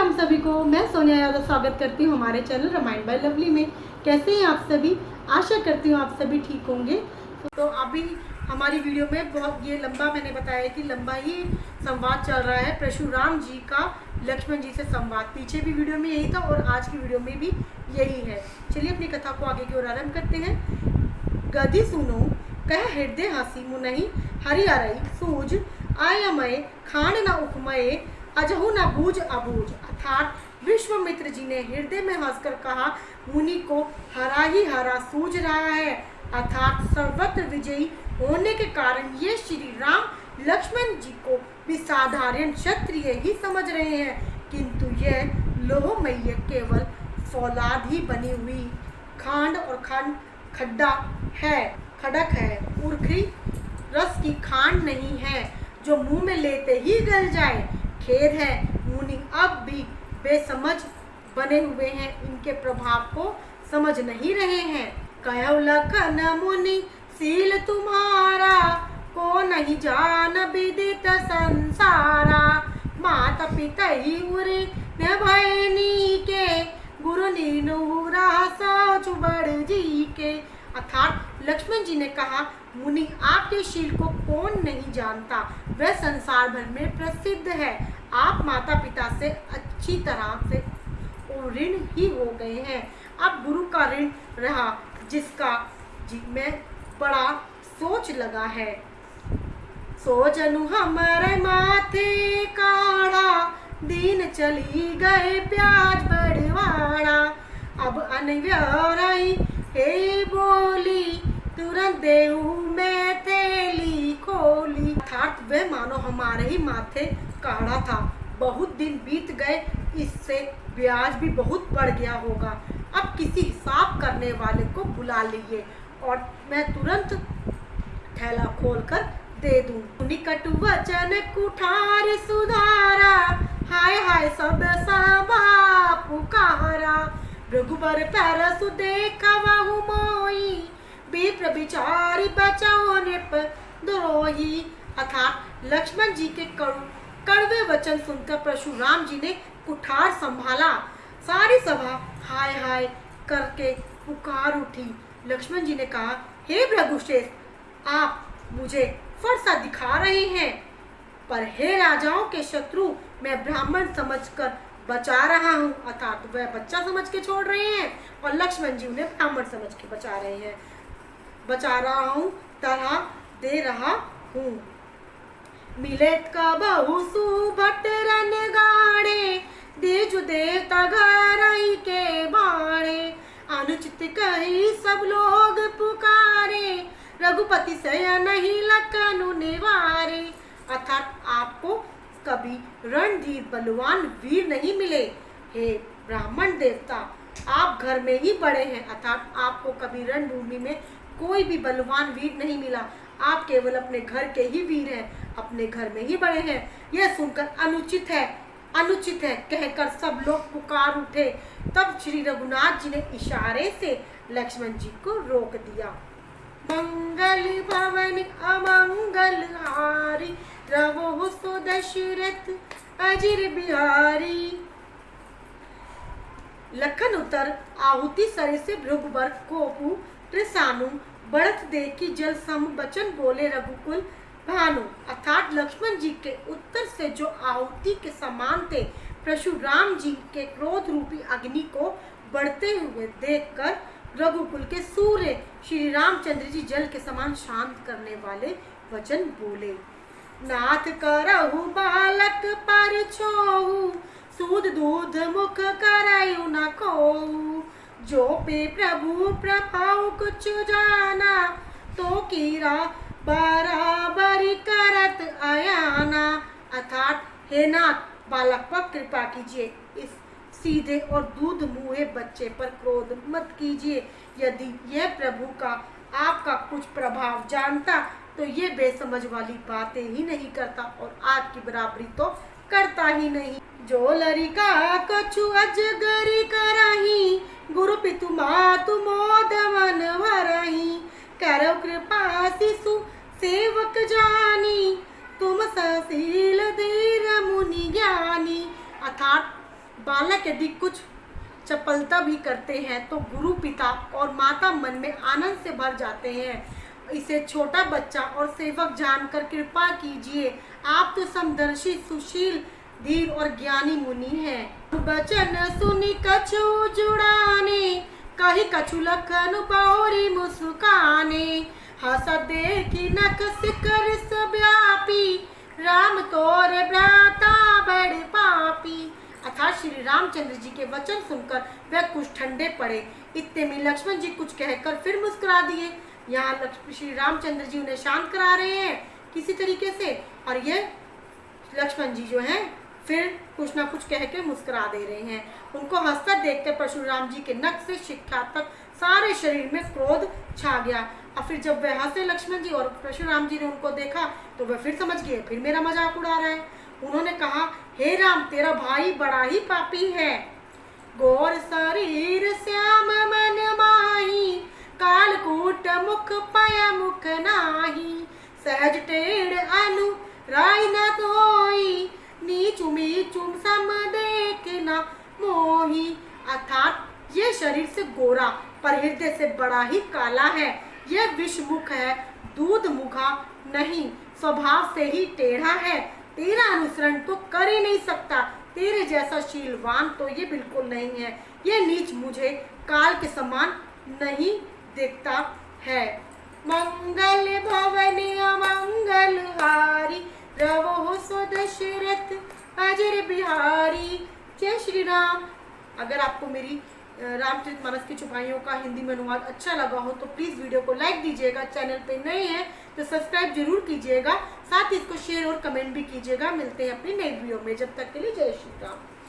राम सभी को। मैं सोनिया यादव स्वागत करती हूँ हमारे चैनल रामायण बाय लवली में। कैसे हैं आप सभी? आशा करती हूँ आप सभी ठीक होंगे। तो अभी हमारी वीडियो में बहुत ये लंबा, मैंने बताया कि लंबा ही संवाद चल रहा है परशुराम जी का लक्ष्मण जी से संवाद। पीछे भी वीडियो में यही था और आज की वीडियो में भी यही है। चलिए अपनी कथा को आगे की ओर आरंभ करते हैं। गदी सुनो कह हृदय हसी मुनहि हरिहरई सूझ आयमय खान न उपमय अजहु न बूझ अबूझ। अर्थात विश्वामित्र जी ने हृदय में हंसकर कहा, मुनि को हरा ही हरा सूझ रहा है। अर्थात सर्वत्र विजयी होने के कारण ये श्री राम लक्ष्मण जी को भी साधारण क्षत्रिय ही समझ रहे हैं, किंतु यह लोहमय केवल फौलाद ही बनी हुई खांड और खड़क है, उर्खी रस की खांड नहीं है जो मुंह में लेते ही गल जाए। खेद है मुनि अब भी बेसमझ बने हुए हैं, इनके प्रभाव को समझ नहीं रहे हैं। कहु लखन मुनि सील तुम्हारा को नहीं जान विदित संसारा। माता पिता ही उरे न भयनी के गुरु नीनुरा सोच बड़ जी के। अर्थात लक्ष्मण जी ने कहा, मुनि आपके शील को कौन नहीं जानता, वह संसार भर में प्रसिद्ध है। आप माता पिता से अच्छी तरह से ऋण ही हो गए हैं, अब गुरु का ऋण रहा जिसका जी में बड़ा सोच लगा है। सोचनु हमारे माथे काढ़ा दिन चली गए प्याज बड़वाड़ा। अब अनव्यवहारी हे बोली तुरंत देहू में थैली खोली। अर्थात वह मानो हमारे ही माथे काढ़ा था, बहुत दिन बीत गए, इससे ब्याज भी बहुत बढ़ गया होगा। अब किसी हिसाब करने वाले को बुला लीजिए और मैं तुरंत थैला खोलकर दे दूं। निकट वचन कुठार सुधारा हाय हाय सब सभा पुकारा। रघुबर तरसु देखा वहु मोई विप्र विचारी बचाओ नृप द्रोही। अर्थात लक्ष्मण जी के कड़वे वचन सुनकर परशुराम जी ने कुठार संभाला। सारी सभा हाय हाय करके पुकार उठी। लक्ष्मण जी ने कहा, हे भृगुश्रेष्ठ आप मुझे फरसा दिखा रहे हैं, पर हे राजाओं के शत्रु मैं ब्राह्मण समझकर बचा रहा हूँ। अर्थात वह बच्चा समझ के छोड़ रहे हैं और लक्ष्मण जी उन्हें ब्राह्मण समझ के बचा रहे हैं। बचा रहा हूँ, तरह दे रहा हूँ। मिलेत का बहु सुभट रन गाड़े देजु देवता घर के बाड़े। अनुचित कही सब लोग पुकारे रघुपति से नहीं लखनु निवारे। अर्थात आपको कभी रणधीर बलवान वीर नहीं मिले, हे ब्राह्मण देवता आप घर में ही बड़े हैं। अर्थात आपको कभी रणभूमि में कोई भी बलवान वीर नहीं मिला, आप केवल अपने घर के ही वीर हैं, अपने घर में ही बड़े हैं। यह सुनकर अनुचित है कहकर सब लोग पुकार उठे। तब श्री रघुनाथ जी ने इशारे से लक्ष्मण जी को रोक दिया। मंगल भवन अमंगल हारी रवो सो दशरथ अजिर बिहारी। लखन उतर आहुति सरे से भृगुबर कोपु त्रिसानु बढ़त देखी जल सम बचन बोले रघुकुल भानु। अर्थात लक्ष्मण जी के उत्तर से जो आहुति के समान थे, परशुराम जी के क्रोध रूपी अग्नि को बढ़ते हुए देखकर रघुकुल के सूर्य श्री रामचंद्र जी जल के समान शांत करने वाले वचन बोले। नाथ करहु बालक पर छोहु सूद दूध मुख करायु न कोहु। जो पे प्रभु प्रभाव कुछ जाना तो कीरा बराबरी करत आयाना। अर्थात हे नाथ बालक पर कृपा कीजिए, इस सीधे और दूध मुहे बच्चे पर क्रोध मत कीजिए। यदि यह प्रभु का आपका कुछ प्रभाव जानता तो ये बेसमझ वाली बातें ही नहीं करता और आपकी बराबरी तो करता ही नहीं। जो लरिका कछु अजगरी करही गुरु पितु मातु मोद मन भरही। करो कृपा शिशु सेवक जानी तुम सशील धीर मुनि ज्ञानी। अर्थात बालक यदि कुछ चपलता भी करते हैं तो गुरु, पिता और माता मन में आनंद से भर जाते हैं। इसे छोटा बच्चा और सेवक जानकर कृपा कीजिए, आप तो समदर्शी, सुशील, धीर और ज्ञानी मुनि हैं। बचन सुनी कछु जुड़ाने, कही कछु लखन बहुरी मुस्काने, हस देखी नखस कर सव्यापी, राम तोर भ्राता बड़ पापी। अर्थात श्री रामचंद्र जी के वचन सुनकर वह कुछ ठंडे पड़े। इतने में लक्ष्मण जी कुछ कहकर फिर मुस्कुरा दिए। यहाँ श्री रामचंद्र जी उन्हें शांत करा रहे हैं किसी तरीके से, और ये लक्ष्मण जी जो हैं फिर कुछ ना कुछ कह के मुस्कुरा दे रहे हैं। उनको हंसता देखकर परशुराम जी के नख से शिखा तक सारे शरीर में क्रोध छा गया। और फिर जब वह हंसे लक्ष्मण जी और परशुराम जी ने उनको देखा तो वह फिर समझ गए फिर मेरा मजाक उड़ा रहा है। उन्होंने कहा, हे राम, तेरा भाई बड़ा ही पापी है। गौर शरीर श्याम मन माही, कालकूट मुख पय मुख नाही, सहज टेढ़ अनु राय न धोई, नीचुम मीचुम सम देख न मोही। अर्थात ये शरीर से गोरा पर हृदय से बड़ा ही काला है। यह विषमुख है, दूध मुखा नहीं, स्वभाव से ही टेढ़ा है। तेरा अनुसरण तो कर ही नहीं सकता, तेरे जैसा शीलवान तो ये बिल्कुल नहीं है। ये नीच मुझे काल के समान नहीं दिखता है। मंगल भवन अमंगल हारी, रवो सो दशरथ अजर बिहारी। जय श्री राम। अगर आपको मेरी रामचरितमानस की चौपाइयों का हिंदी में अनुवाद अच्छा लगा हो तो प्लीज़ वीडियो को लाइक दीजिएगा। चैनल पे नए हैं तो सब्सक्राइब जरूर कीजिएगा, साथ ही इसको शेयर और कमेंट भी कीजिएगा। मिलते हैं अपनी नई वीडियो में, जब तक के लिए जय श्री राम।